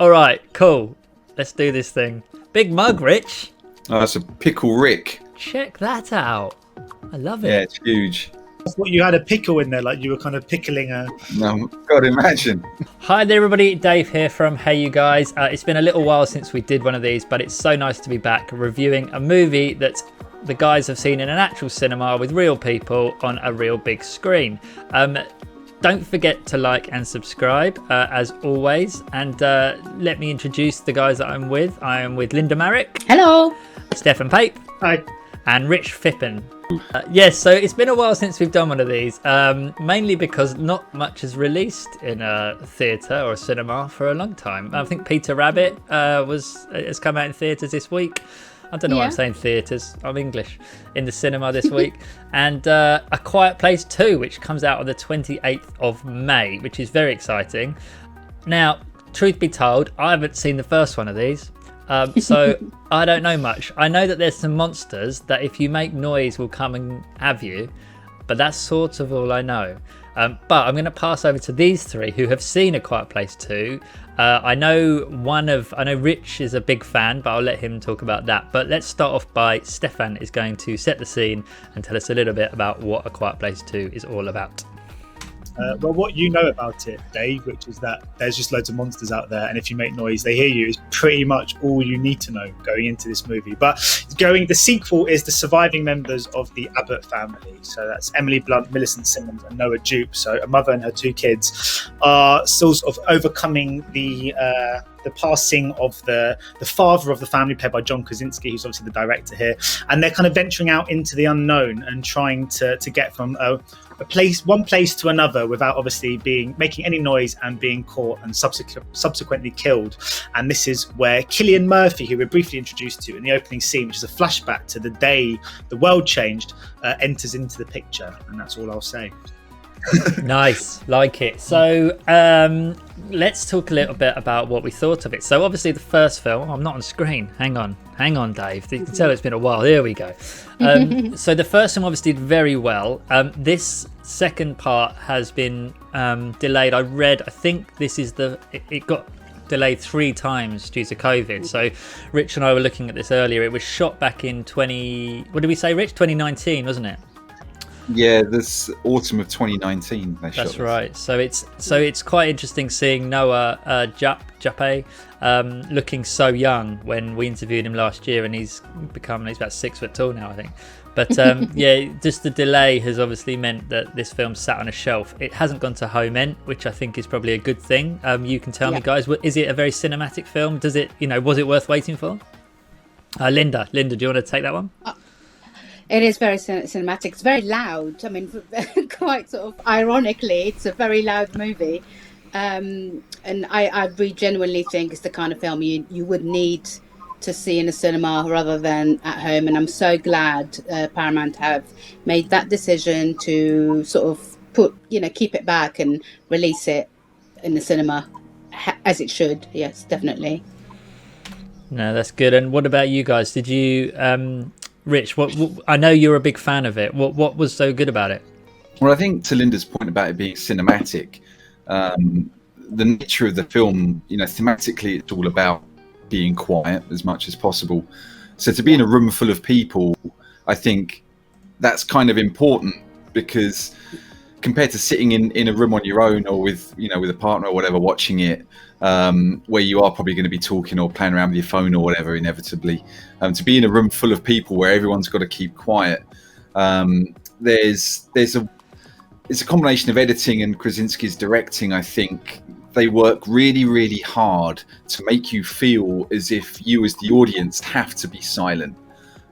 All right, cool. Let's do this thing. Big mug, Rich. Oh, that's a pickle Rick. Check that out. I love it. Yeah, it's huge. I thought you had a pickle in there, like you were kind of pickling a... No, God, imagine. Hi there, everybody. Dave here from HeyUGuys. It's been a little while since we did one of these, but it's so nice to be back reviewing a movie that the guys have seen in an actual cinema with real people on a real big screen. Don't forget to like and subscribe, as always. And let me introduce the guys that I'm with. I am with Linda Marric. Hello. Stefan Pape. Hi. And Rich Phippen. Yes, so it's been a while since we've done one of these, mainly because not much is released in a theatre or a cinema for a long time. I think Peter Rabbit has come out in theatres this week. I don't know why I'm saying theatres. I'm English. In the cinema this week. And A Quiet Place 2, which comes out on the 28th of May, which is very exciting. Now, truth be told, I haven't seen the first one of these. So I don't know much. I know that there's some monsters that if you make noise will come and have you. But that's sort of all I know. But I'm going to pass over to these three who have seen A Quiet Place 2. I know Rich is a big fan, but I'll let him talk about that. But let's start off by Stefan is going to set the scene and tell us a little bit about what A Quiet Place 2 is all about. Well, what you know about it, Dave, which is that there's just loads of monsters out there, and if you make noise, they hear you, is pretty much all you need to know going into this movie. But the sequel is the surviving members of the Abbott family. So that's Emily Blunt, Millicent Simmonds, and Noah Jupe. So a mother and her two kids are sort of overcoming the passing of the father of the family, played by John Krasinski, who's obviously the director here, and they're kind of venturing out into the unknown and trying to get from one place to another without obviously making any noise and being caught and subsequently killed. And this is where Cillian Murphy, who we're briefly introduced to in the opening scene, which is a flashback to the day the world changed, enters into the picture. And that's all I'll say. Nice, like it. So let's talk a little bit about what we thought of it. So obviously the first film, I'm not on screen. Hang on, Dave. You can tell it's been a while. Here we go. So the first film obviously did very well. This second part has been delayed. I think this is it got delayed 3 times due to COVID. So Rich and I were looking at this earlier. It was shot back in what did we say, Rich? 2019, wasn't it? Yeah, this autumn of 2019. That's right. So it's quite interesting seeing Noah Jupe looking so young when we interviewed him last year, and he's about 6 foot tall now, I think. But just the delay has obviously meant that this film sat on a shelf. It hasn't gone to home end, which I think is probably a good thing. You can tell me, guys, is it a very cinematic film? Was it worth waiting for? Linda, do you want to take that one? It is very cinematic. It's very loud. I mean, quite sort of ironically, it's a very loud movie. And I really genuinely think it's the kind of film you would need to see in a cinema rather than at home. And I'm so glad Paramount have made that decision to sort of keep it back and release it in the cinema as it should. Yes, definitely. No, that's good. And what about you guys? Did you... Rich, what I know you're a big fan of it. What was so good about it? Well, I think to Linda's point about it being cinematic, the nature of the film, thematically, it's all about being quiet as much as possible. So to be in a room full of people, I think that's kind of important, because compared to sitting in a room on your own or with a partner or whatever watching it, where you are probably going to be talking or playing around with your phone or whatever inevitably, to be in a room full of people where everyone's got to keep quiet, it's a combination of editing and Krasinski's directing. I think they work really, really hard to make you feel as if you as the audience have to be silent.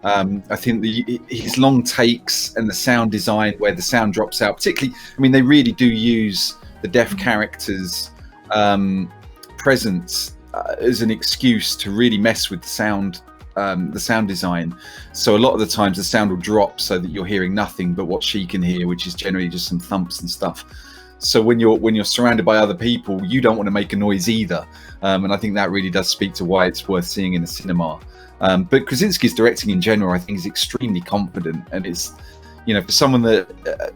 I think his long takes and the sound design where the sound drops out, particularly, they really do use the deaf characters' presence as an excuse to really mess with the sound design. So a lot of the times the sound will drop so that you're hearing nothing but what she can hear, which is generally just some thumps and stuff. So when you're surrounded by other people, you don't want to make a noise either. And I think that really does speak to why it's worth seeing in a cinema. But Krasinski's directing in general, I think, is extremely confident, and it's, for someone that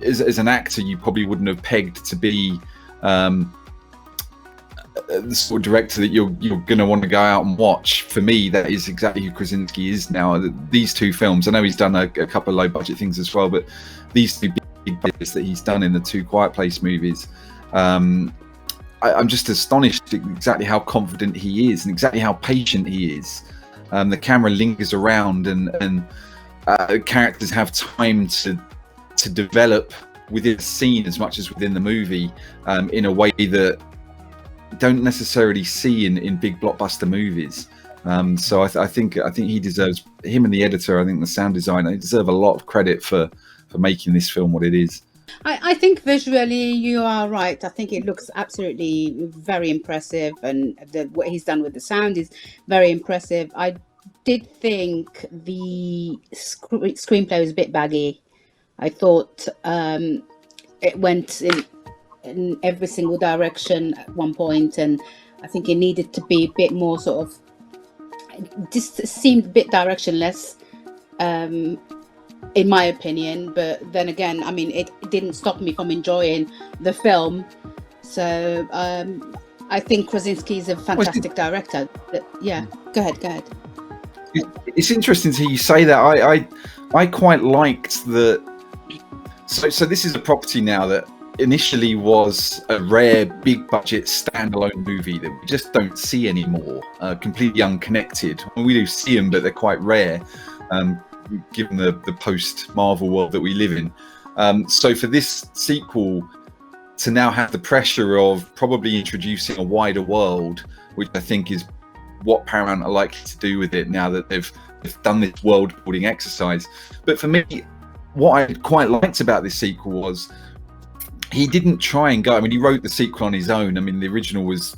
as an actor you probably wouldn't have pegged to be the sort of director that you're going to want to go out and watch. For me, that is exactly who Krasinski is now. These two films, I know he's done a couple of low budget things as well, but these two big budgets that he's done in the two Quiet Place movies, I'm just astonished at exactly how confident he is and exactly how patient he is. The camera lingers around, and characters have time to develop within the scene as much as within the movie, in a way that you don't necessarily see in big blockbuster movies. So I think he deserves, him and the editor, I think the sound designer, they deserve a lot of credit for making this film what it is. I think visually you are right. I think it looks absolutely very impressive, and what he's done with the sound is very impressive. I did think the screenplay was a bit baggy. I thought it went in every single direction at one point, and I think it needed to be a bit more sort of, it just seemed a bit directionless, in my opinion. But then again, I mean, it didn't stop me from enjoying the film. So I think Krasinski is a fantastic director. But, yeah, go ahead. It's interesting to hear you say that. I quite liked the. So this is a property now that initially was a rare big budget standalone movie that we just don't see anymore, completely unconnected. We do see them, but they're quite rare, given the post Marvel world that we live in. So for this sequel to now have the pressure of probably introducing a wider world, which I think is what Paramount are likely to do with it now that they've done this world building exercise. But for me, what I quite liked about this sequel was he didn't try and go. I mean, he wrote the sequel on his own. I mean, the original was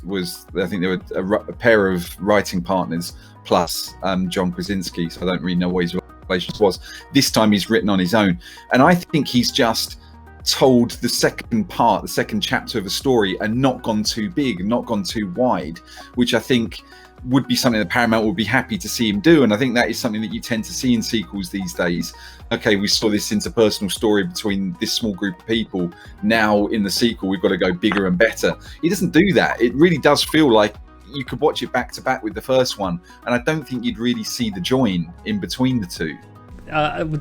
I think there were a pair of writing partners plus John Krasinski. So I don't really know what his relations was. This time he's written on his own, and I think he's just told the second chapter of a story and not gone too big and not gone too wide, which I think would be something that Paramount would be happy to see him do. And I think that is something that you tend to see in sequels these days. Okay, we saw this interpersonal story between this small group of people. Now in the sequel, we've got to go bigger and better. He doesn't do that. It really does feel like you could watch it back to back with the first one, and I don't think you'd really see the join in between the two.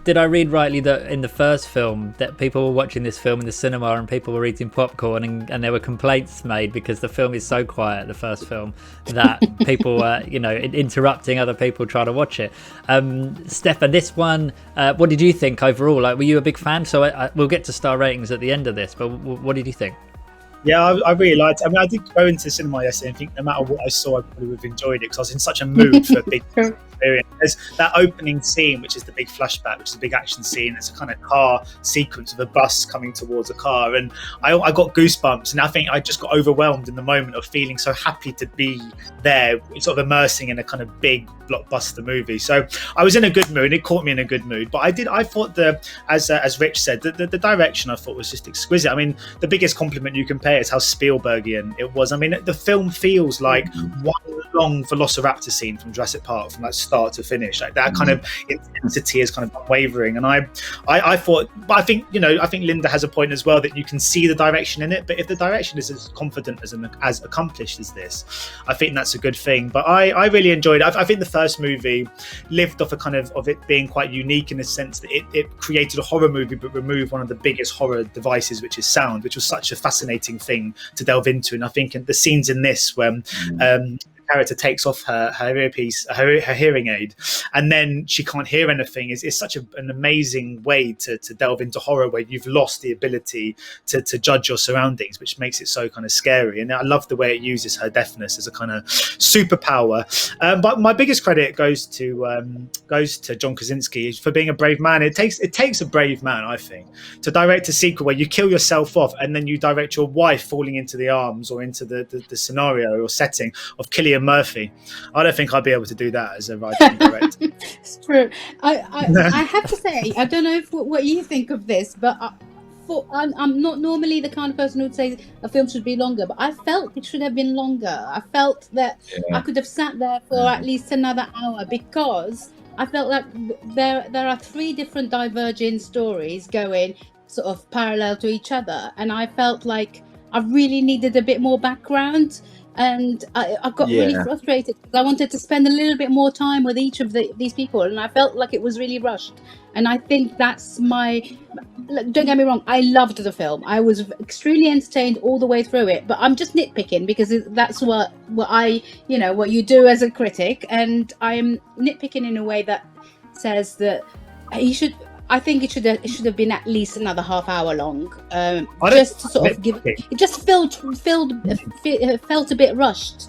Did I read rightly that in the first film that people were watching this film in the cinema and people were eating popcorn, and there were complaints made because the film is so quiet, the first film, that people were, interrupting other people trying to watch it. Stefan, this one, what did you think overall? Like, were you a big fan? So we'll get to star ratings at the end of this, but what did you think? Yeah, I really liked it. I mean, I did go into the cinema yesterday and think no matter what I saw, I probably would have enjoyed it because I was in such a mood for a big experience. There's that opening scene, which is the big flashback, which is a big action scene. It's a kind of car sequence of a bus coming towards a car. And I got goosebumps. And I think I just got overwhelmed in the moment of feeling so happy to be there, sort of immersing in a kind of big blockbuster movie. So I was in a good mood. It caught me in a good mood. But I thought as Rich said, the direction I thought was just exquisite. I mean, the biggest compliment you can pay is how Spielbergian it was. I mean, the film feels like one long Velociraptor scene from Jurassic Park, from like start to finish. Like that kind of intensity is kind of unwavering. And I thought, but I think Linda has a point as well that you can see the direction in it. But if the direction is as confident as accomplished as this, I think that's a good thing. But I really enjoyed it. I think the first movie lived off a kind of it being quite unique in the sense that it created a horror movie but removed one of the biggest horror devices, which is sound, which was such a fascinating thing to delve into. And I think the scenes in this when character takes off her earpiece, her hearing aid, and then she can't hear anything is such an amazing way to delve into horror where you've lost the ability to judge your surroundings, which makes it so kind of scary. And I love the way it uses her deafness as a kind of superpower. But my biggest credit goes to John Krasinski for being a brave man. It takes a brave man, I think, to direct a sequel where you kill yourself off and then you direct your wife falling into the arms or into the scenario or setting of Cillian Murphy. I don't think I'd be able to do that as a writer and director. It's true. I have to say, I don't know what you think of this, but I'm not normally the kind of person who would say a film should be longer, but I felt it should have been longer. I felt that I could have sat there for at least another hour because I felt like there are three different diverging stories going sort of parallel to each other, and I felt like I really needed a bit more background. and I got really frustrated because I wanted to spend a little bit more time with each of these people, and I felt like it was really rushed. And I think that's don't get me wrong, I loved the film. I was extremely entertained all the way through it, but I'm just nitpicking because that's what I, what you do as a critic, and I'm nitpicking in a way that says that I think it should have been at least another half hour long. Just to sort of give it just felt a bit rushed.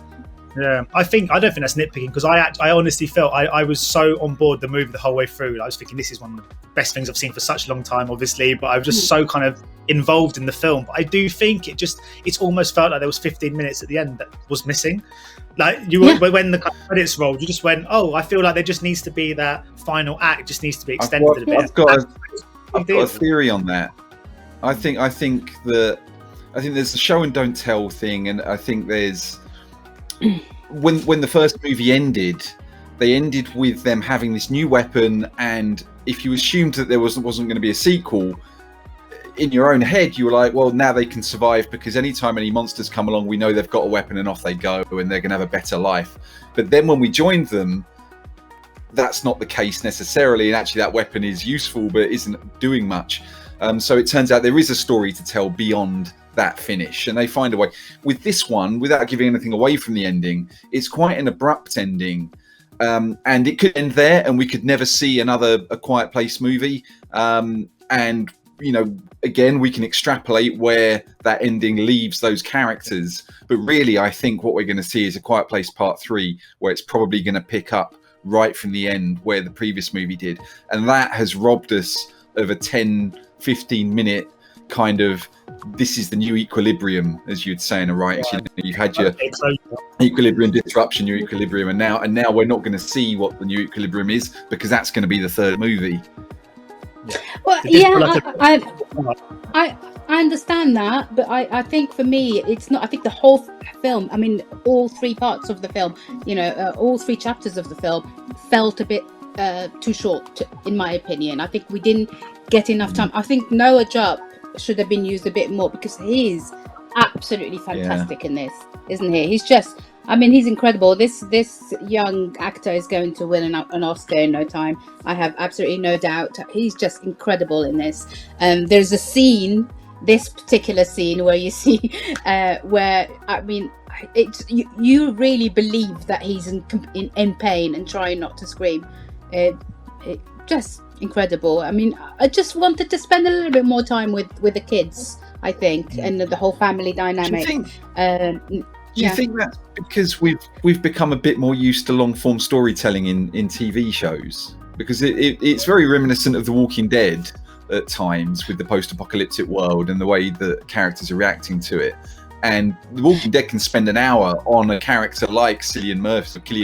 Yeah, I don't think that's nitpicking, because I honestly felt I was so on board the movie the whole way through. I was thinking this is one of the best things I've seen for such a long time, obviously, but I was just so kind of involved in the film. But I do think it's almost felt like there was 15 minutes at the end that was missing. Like when the credits rolled, you just went, oh, I feel like there just needs to be that final act, just needs to be extended a bit. I've got a theory on that. I think there's a show and don't tell thing, and I think there's when the first movie ended, they ended with them having this new weapon, and if you assumed that there wasn't going to be a sequel, in your own head you were like, well, now they can survive because anytime any monsters come along, we know they've got a weapon and off they go and they're going to have a better life. But then when we joined them, that's not the case necessarily, and actually that weapon is useful but isn't doing much. So it turns out there is a story to tell beyond that finish, and they find a way. With this one, without giving anything away from the ending, it's quite an abrupt ending, and it could end there and we could never see another A Quiet Place movie, and again, we can extrapolate where that ending leaves those characters. But really, I think what we're going to see is A Quiet Place Part 3, where it's probably going to pick up right from the end where the previous movie did. And that has robbed us of a 10, 15-minute kind of, this is the new equilibrium, as you'd say in a writing. You've had your equilibrium disruption, your equilibrium, and now we're not going to see what the new equilibrium is, because that's going to be the third movie. Well, I understand that, but I think for me it's not. I think the whole film, I mean, all three parts of the film, all three chapters of the film felt a bit too short, in my opinion. I think we didn't get enough time. I think Noah Jupe should have been used a bit more, because he's absolutely fantastic in this, isn't he? He's just, he's incredible. This young actor is going to win an Oscar in no time. I have absolutely no doubt. He's just incredible in this. There's a scene, this particular scene, where you see, you really believe that he's in pain and trying not to scream. It just incredible. I just wanted to spend a little bit more time with the kids, I think, and the whole family dynamic. Do you think that's because we've become a bit more used to long form storytelling in TV shows? Because it's very reminiscent of The Walking Dead at times, with the post-apocalyptic world and the way the characters are reacting to it. And The Walking Dead can spend an hour on a character like Cillian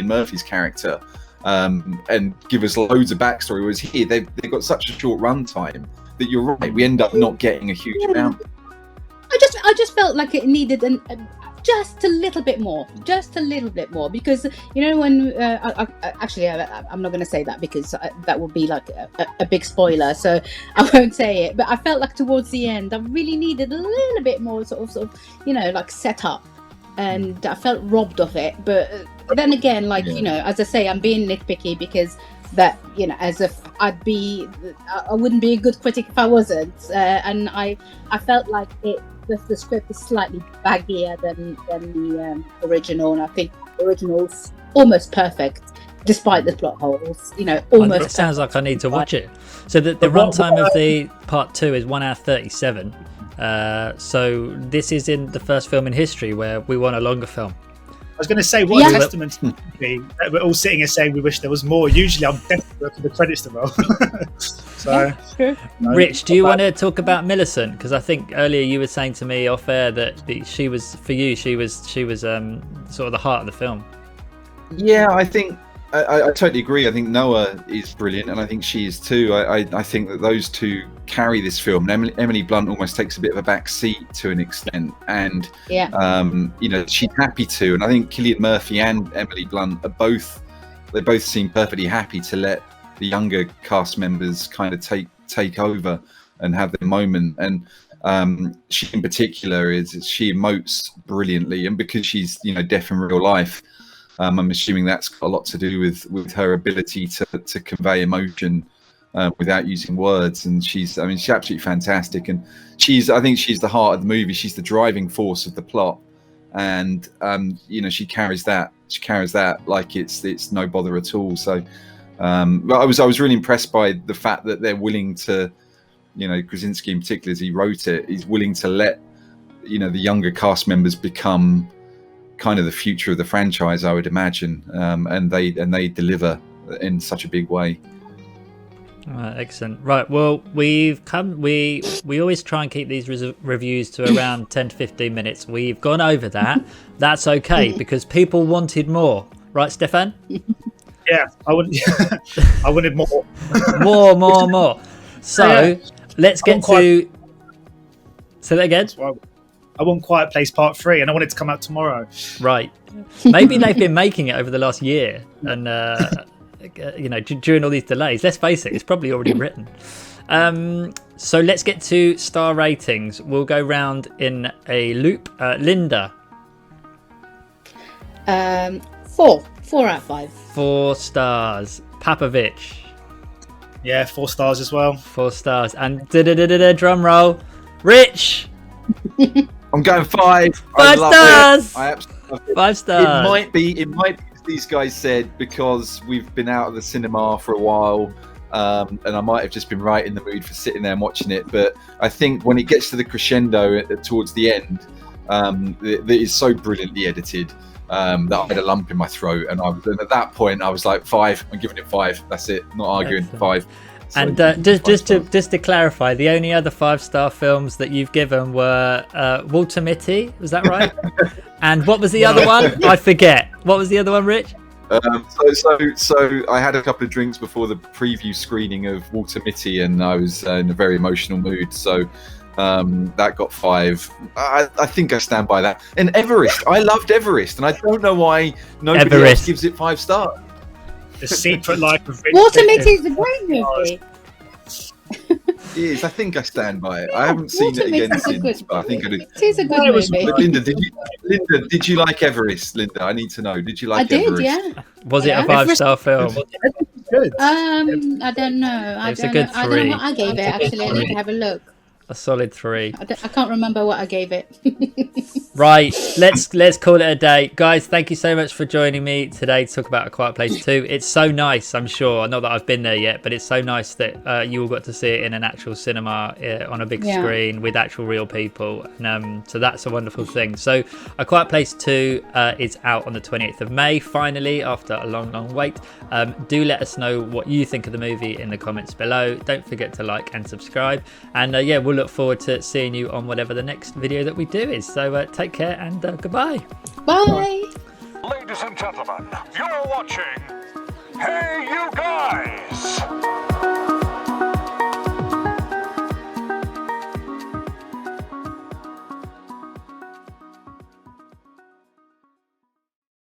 Murphy's character, and give us loads of backstory. Whereas here they've got such a short runtime that you're right, we end up not getting a huge amount. I just felt like it needed just a little bit more, because when I'm not going to say that, because that would be like a big spoiler, so I won't say it. But I felt like towards the end I really needed a little bit more sort of like set up, and I felt robbed of it. But then again, as I say, I'm being nitpicky, because that as if I wouldn't be a good critic if I wasn't, and I felt like the script is slightly baggier than the original, and I think the original's almost perfect despite the plot holes. Almost. It sounds like I need to watch it. So the runtime of the part 2 is 1 hour 37. So this is in the first film in history where we want a longer film. I was going to say, what a testament to be. We're all sitting here saying we wish there was more. Usually I'm desperate for the credits to roll. Rich, do you want to talk about Millicent? Because I think earlier you were saying to me off air that she was sort of the heart of the film. Yeah, I think I totally agree. I think Noah is brilliant, and I think she is too. I think that those two carry this film. And Emily Blunt almost takes a bit of a back seat to an extent, and she's happy to. And I think Cillian Murphy and Emily Blunt they both seem perfectly happy to let the younger cast members kind of take over and have their moment. And she in particular she emotes brilliantly, and because she's deaf in real life, I'm assuming that's got a lot to do with her ability to convey emotion without using words. And she's absolutely fantastic, and I think she's the heart of the movie. She's the driving force of the plot, and she carries that like it's no bother at all. So I was really impressed by the fact that they're willing to, Krasinski in particular, as he wrote it, he's willing to let the younger cast members become kind of the future of the franchise, I would imagine, and they deliver in such a big way. Excellent. Right, well, we always try and keep these reviews to around 10 to 15 minutes. We've gone over that. That's okay, because people wanted more, right, Stefan? Yeah, I wanted more. more. So let's get to. Say that again. I want Quiet Place Part 3, and I want it to come out tomorrow. Right. Maybe they've been making it over the last year, and during all these delays. Let's face it, it's probably already written. So let's get to star ratings. We'll go round in a loop. Linda. 4 out of 5. 4 stars. Papovich. Yeah, 4 stars as well. 4 stars. And drum roll. Rich. I'm going 5. 5 stars. I absolutely love it. 5 stars. It might be, as these guys said, because we've been out of the cinema for a while, and I might have just been right in the mood for sitting there and watching it. But I think when it gets to the crescendo towards the end, it is so brilliantly edited that I had a lump in my throat, and at that point I was like, 5. I'm giving it 5. That's it. Not arguing. 5. So and just to clarify, the only other 5-star films that you've given were Walter Mitty, was that right? And what was the other one? I forget. What was the other one, Rich? So I had a couple of drinks before the preview screening of Walter Mitty, and I was in a very emotional mood. So that got 5. I think I stand by that. And Everest, I loved Everest, and I don't know why nobody else gives it 5 stars. The Secret Life of Rich. Walter Mitty is a great movie. It is. I think I stand by it. I haven't seen it again since, but I think I did. It is a good movie. But Linda, did you like Everest? Linda, I need to know. Did you like Everest? I did, yeah. Was it a 5-star film? Good. I don't know. It's a good 3. I don't know what I gave it, actually. I need to have a look. A solid 3. I can't remember what I gave it. Right, let's call it a day. Guys, thank you so much for joining me today to talk about A Quiet Place 2. It's so nice, I'm sure. Not that I've been there yet, but it's so nice that you all got to see it in an actual cinema on a big screen with actual real people. And, so that's a wonderful thing. So A Quiet Place 2 is out on the 28th of May, finally, after a long, long wait. Do let us know what you think of the movie in the comments below. Don't forget to like and subscribe. And we'll look forward to seeing you on whatever the next video that we do is. So take care and goodbye. Bye. Ladies and gentlemen, you're watching Hey You